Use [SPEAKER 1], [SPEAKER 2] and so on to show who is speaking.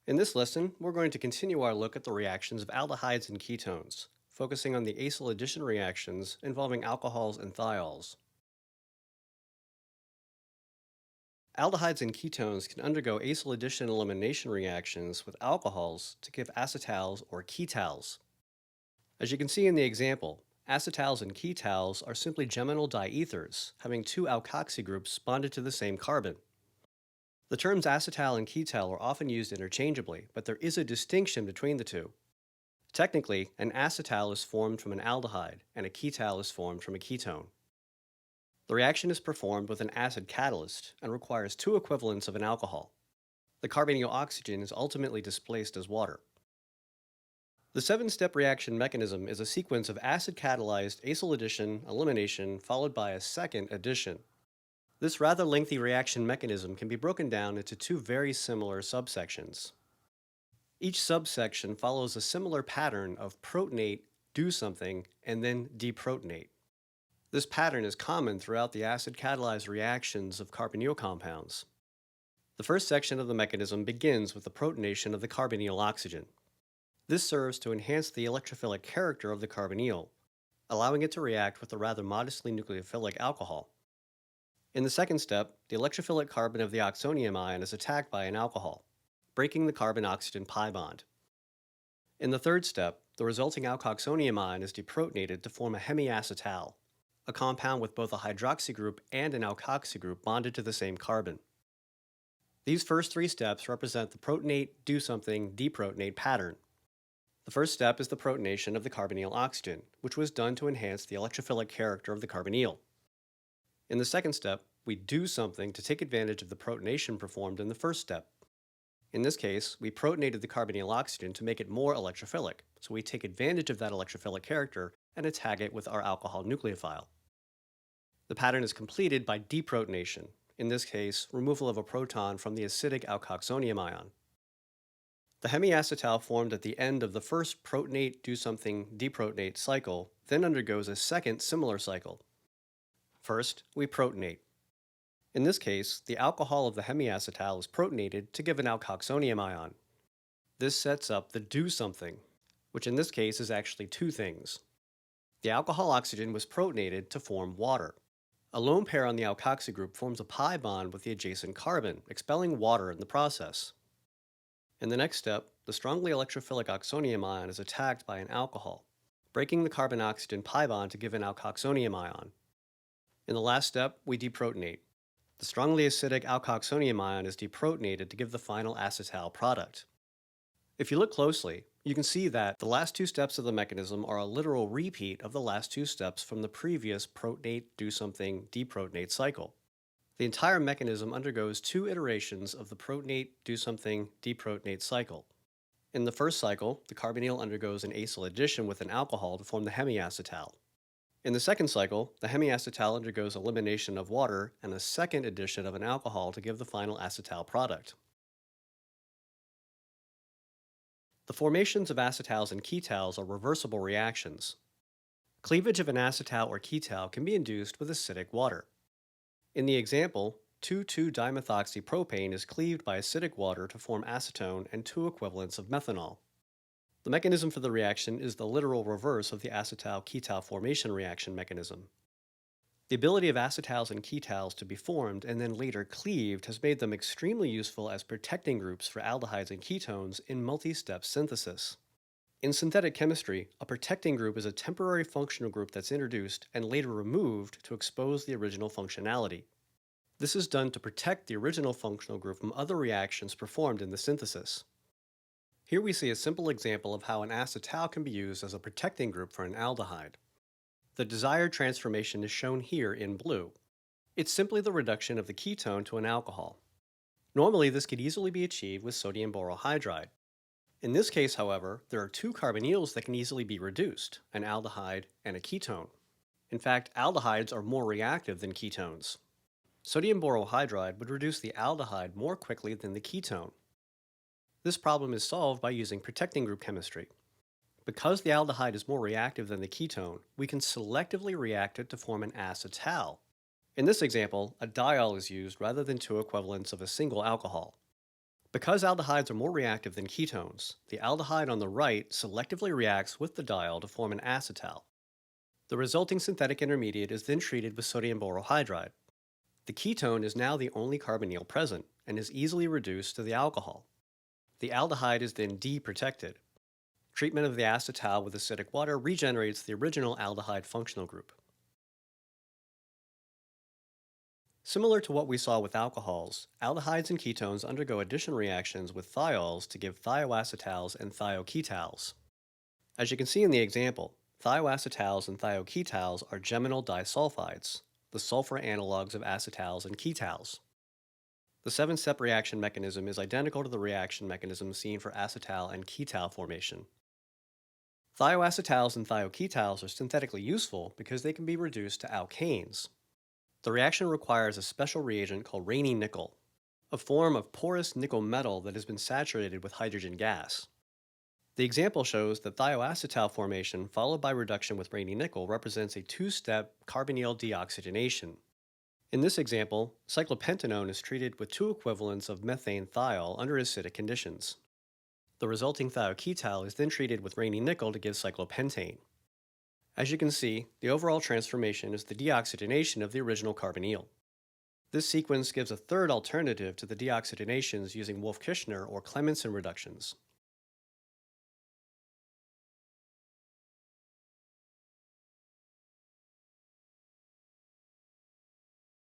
[SPEAKER 1] In this lesson, we're going to continue our look at the reactions of aldehydes and ketones, focusing on the acyl addition reactions involving alcohols and thiols. Aldehydes and ketones can undergo acyl addition-elimination reactions with alcohols to give acetals or ketals. As you can see in the example, acetals and ketals are simply geminal diethers, having two alkoxy groups bonded to the same carbon. The terms acetal and ketal are often used interchangeably, but there is a distinction between the two. Technically, an acetal is formed from an aldehyde, and a ketal is formed from a ketone. The reaction is performed with an acid catalyst and requires two equivalents of an alcohol. The carbonyl oxygen is ultimately displaced as water. The seven-step reaction mechanism is a sequence of acid-catalyzed acyl addition-elimination followed by a second addition. This rather lengthy reaction mechanism can be broken down into two very similar subsections. Each subsection follows a similar pattern of protonate, do something, and then deprotonate. This pattern is common throughout the acid-catalyzed reactions of carbonyl compounds. The first section of the mechanism begins with the protonation of the carbonyl oxygen. This serves to enhance the electrophilic character of the carbonyl, allowing it to react with a rather modestly nucleophilic alcohol. In the second step, the electrophilic carbon of the oxonium ion is attacked by an alcohol, breaking the carbon-oxygen pi bond. In the third step, the resulting alkoxonium ion is deprotonated to form a hemiacetal, a compound with both a hydroxy group and an alkoxy group bonded to the same carbon. These first three steps represent the protonate, do something, deprotonate pattern. The first step is the protonation of the carbonyl oxygen, which was done to enhance the electrophilic character of the carbonyl. In the second step, we do something to take advantage of the protonation performed in the first step. In this case, we protonated the carbonyl oxygen to make it more electrophilic, so we take advantage of that electrophilic character and attack it with our alcohol nucleophile. The pattern is completed by deprotonation, in this case, removal of a proton from the acidic alkoxonium ion. The hemiacetal formed at the end of the first protonate, do something, deprotonate cycle then undergoes a second similar cycle. First, we protonate. In this case, the alcohol of the hemiacetal is protonated to give an alkoxonium ion. This sets up the do something, which in this case is actually two things. The alcohol oxygen was protonated to form water. A lone pair on the alkoxy group forms a pi bond with the adjacent carbon, expelling water in the process. In the next step, the strongly electrophilic oxonium ion is attacked by an alcohol, breaking the carbon-oxygen pi bond to give an alkoxonium ion. In the last step, we deprotonate. The strongly acidic alkoxonium ion is deprotonated to give the final acetal product. If you look closely, you can see that the last two steps of the mechanism are a literal repeat of the last two steps from the previous protonate, do something, deprotonate cycle. The entire mechanism undergoes two iterations of the protonate, do something, deprotonate cycle. In the first cycle, the carbonyl undergoes an acyl addition with an alcohol to form the hemiacetal. In the second cycle, the hemiacetal undergoes elimination of water and a second addition of an alcohol to give the final acetal product. The formations of acetals and ketals are reversible reactions. Cleavage of an acetal or ketal can be induced with acidic water. In the example, 2,2-dimethoxypropane is cleaved by acidic water to form acetone and two equivalents of methanol. The mechanism for the reaction is the literal reverse of the acetal-ketal formation reaction mechanism. The ability of acetals and ketals to be formed and then later cleaved has made them extremely useful as protecting groups for aldehydes and ketones in multi-step synthesis. In synthetic chemistry, a protecting group is a temporary functional group that's introduced and later removed to expose the original functionality. This is done to protect the original functional group from other reactions performed in the synthesis. Here we see a simple example of how an acetal can be used as a protecting group for an aldehyde. The desired transformation is shown here in blue. It's simply the reduction of the ketone to an alcohol. Normally, this could easily be achieved with sodium borohydride. In this case, however, there are two carbonyls that can easily be reduced, an aldehyde and a ketone. In fact, aldehydes are more reactive than ketones. Sodium borohydride would reduce the aldehyde more quickly than the ketone. This problem is solved by using protecting group chemistry. Because the aldehyde is more reactive than the ketone, we can selectively react it to form an acetal. In this example, a diol is used rather than two equivalents of a single alcohol. Because aldehydes are more reactive than ketones, the aldehyde on the right selectively reacts with the diol to form an acetal. The resulting synthetic intermediate is then treated with sodium borohydride. The ketone is now the only carbonyl present and is easily reduced to the alcohol. The aldehyde is then deprotected. Treatment of the acetal with acidic water regenerates the original aldehyde functional group. Similar to what we saw with alcohols, aldehydes and ketones undergo addition reactions with thiols to give thioacetals and thioketals. As you can see in the example, thioacetals and thioketals are geminal disulfides, the sulfur analogs of acetals and ketals. The 7-step reaction mechanism is identical to the reaction mechanism seen for acetal and ketal formation. Thioacetals and thioketals are synthetically useful because they can be reduced to alkanes. The reaction requires a special reagent called rainy nickel, a form of porous nickel metal that has been saturated with hydrogen gas. The example shows that thioacetal formation followed by reduction with rainy nickel represents a 2-step carbonyl deoxygenation. In this example, cyclopentanone is treated with 2 equivalents of methane thiol under acidic conditions. The resulting thioketal is then treated with rainy nickel to give cyclopentane. As you can see, the overall transformation is the deoxygenation of the original carbonyl. This sequence gives a third alternative to the deoxygenations using Wolff-Kishner or Clemmensen reductions.